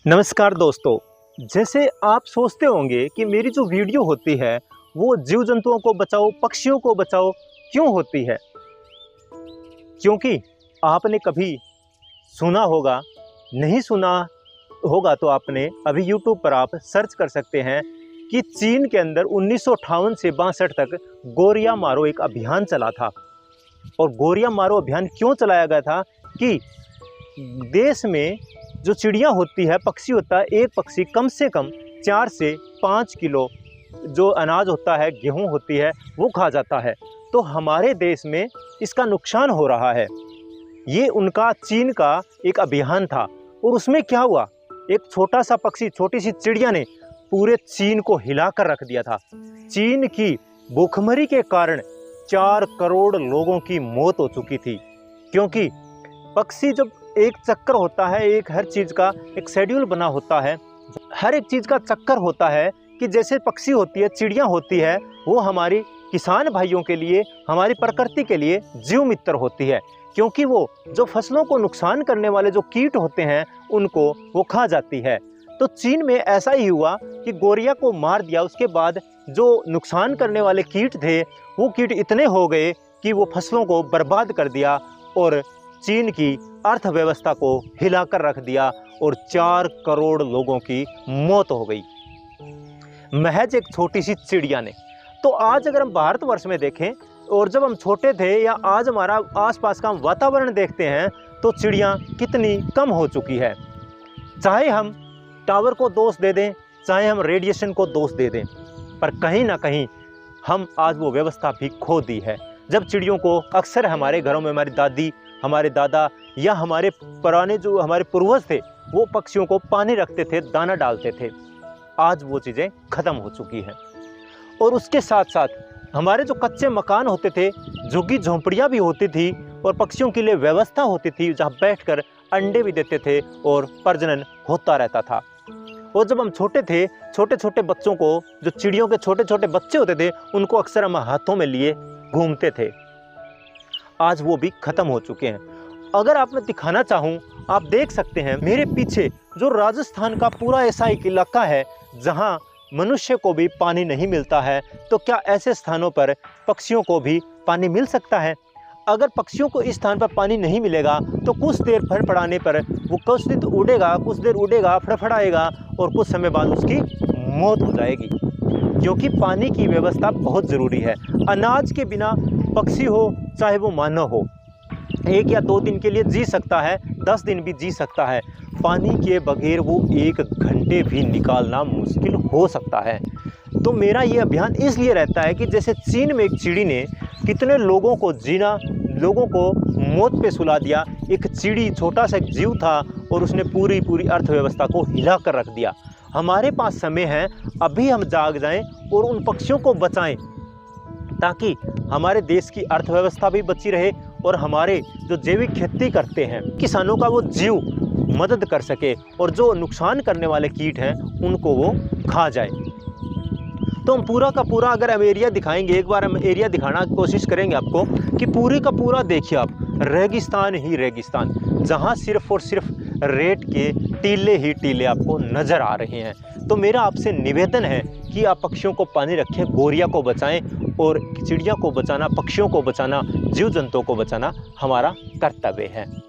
नमस्कार दोस्तों। जैसे आप सोचते होंगे कि मेरी जो वीडियो होती है वो जीव जंतुओं को बचाओ, पक्षियों को बचाओ क्यों होती है? क्योंकि आपने कभी सुना होगा, नहीं सुना होगा तो आपने अभी यूट्यूब पर आप सर्च कर सकते हैं कि चीन के अंदर 1958 से 62 तक गोरिया मारो एक अभियान चला था। और गोरिया मारो अभियान क्यों चलाया गया था कि देश में जो चिड़िया होती है, पक्षी होता है, एक पक्षी कम से कम 4 से 5 किलो जो अनाज होता है, गेहूं होती है, वो खा जाता है। तो हमारे देश में इसका नुकसान हो रहा है। ये उनका चीन का एक अभियान था। और उसमें क्या हुआ, एक छोटा सा पक्षी, छोटी सी चिड़िया ने पूरे चीन को हिला कर रख दिया था। चीन की भूखमरी के कारण 4 करोड़ लोगों की मौत हो चुकी थी। क्योंकि पक्षी जब एक चक्कर होता है, एक हर चीज़ का एक शेड्यूल बना होता है, हर एक चीज़ का चक्कर होता है कि जैसे पक्षी होती है, चिड़िया होती है, वो हमारी किसान भाइयों के लिए, हमारी प्रकृति के लिए जीव मित्र होती है। क्योंकि वो जो फसलों को नुकसान करने वाले जो कीट होते हैं उनको वो खा जाती है। तो चीन में ऐसा ही हुआ कि गोरिया को मार दिया। उसके बाद जो नुकसान करने वाले कीट थे वो कीट इतने हो गए कि वो फसलों को बर्बाद कर दिया और चीन की अर्थव्यवस्था को हिलाकर रख दिया और 4 करोड़ लोगों की मौत हो गई, महज एक छोटी सी चिड़िया ने। तो आज अगर हम भारतवर्ष में देखें और जब हम छोटे थे या आज हमारा आसपास का वातावरण देखते हैं तो चिड़िया कितनी कम हो चुकी है। चाहे हम टावर को दोष दे दें, चाहे हम रेडिएशन को दोष दे दें, पर कहीं ना कहीं हम आज वो व्यवस्था भी खो दी है। जब चिड़ियों को अक्सर हमारे घरों में हमारी दादी, हमारे दादा या हमारे पुराने जो हमारे पूर्वज थे वो पक्षियों को पानी रखते थे, दाना डालते थे, आज वो चीज़ें ख़त्म हो चुकी हैं। और उसके साथ साथ हमारे जो कच्चे मकान होते थे, झुग्गी झोंपड़ियाँ भी होती थी और पक्षियों के लिए व्यवस्था होती थी जहाँ बैठकर अंडे भी देते थे और प्रजनन होता रहता था। और जब हम छोटे थे, छोटे छोटे बच्चों को, जो चिड़ियों के छोटे छोटे बच्चे होते थे, उनको अक्सर हम हाथों में लिए घूमते थे। आज वो भी खत्म हो चुके हैं। अगर आप मैं दिखाना चाहूँ, आप देख सकते हैं मेरे पीछे जो राजस्थान का पूरा ऐसा एक इलाका है जहाँ मनुष्य को भी पानी नहीं मिलता है। तो क्या ऐसे स्थानों पर पक्षियों को भी पानी मिल सकता है? अगर पक्षियों को इस स्थान पर पानी नहीं मिलेगा तो कुछ देर फड़फड़ाने पर वो कुछ देर उड़ेगा, कुछ देर उड़ेगा, फड़फड़ाएगा और कुछ समय बाद उसकी मौत हो जाएगी। क्योंकि पानी की व्यवस्था बहुत ज़रूरी है। अनाज के बिना पक्षी हो चाहे वो मानव हो, 1 या 2 दिन के लिए जी सकता है, 10 दिन भी जी सकता है। पानी के बगैर वो 1 घंटे भी निकालना मुश्किल हो सकता है। तो मेरा ये अभियान इसलिए रहता है कि जैसे चीन में एक चिड़ी ने कितने लोगों को जीना, लोगों को मौत पे सुला दिया। एक चिड़ी छोटा सा जीव था और उसने पूरी अर्थव्यवस्था को हिला कर रख दिया। हमारे पास समय है, अभी हम जाग जाएं और उन पक्षियों को बचाएं ताकि हमारे देश की अर्थव्यवस्था भी बची रहे और हमारे जो जैविक खेती करते हैं किसानों का वो जीव मदद कर सके और जो नुकसान करने वाले कीट हैं उनको वो खा जाए। तो हम पूरा का पूरा अगर हम एरिया दिखाएंगे, एक बार हम एरिया दिखाना की कोशिश करेंगे आपको कि पूरी का पूरा देखिए आप, रेगिस्तान ही रेगिस्तान, जहाँ सिर्फ और सिर्फ रेत के टीले ही टीले आपको नज़र आ रहे हैं। तो मेरा आपसे निवेदन है कि आप पक्षियों को पानी रखें, गोरिया को बचाएं और चिड़िया को बचाना, पक्षियों को बचाना, जीव जंतुओं को बचाना हमारा कर्तव्य है।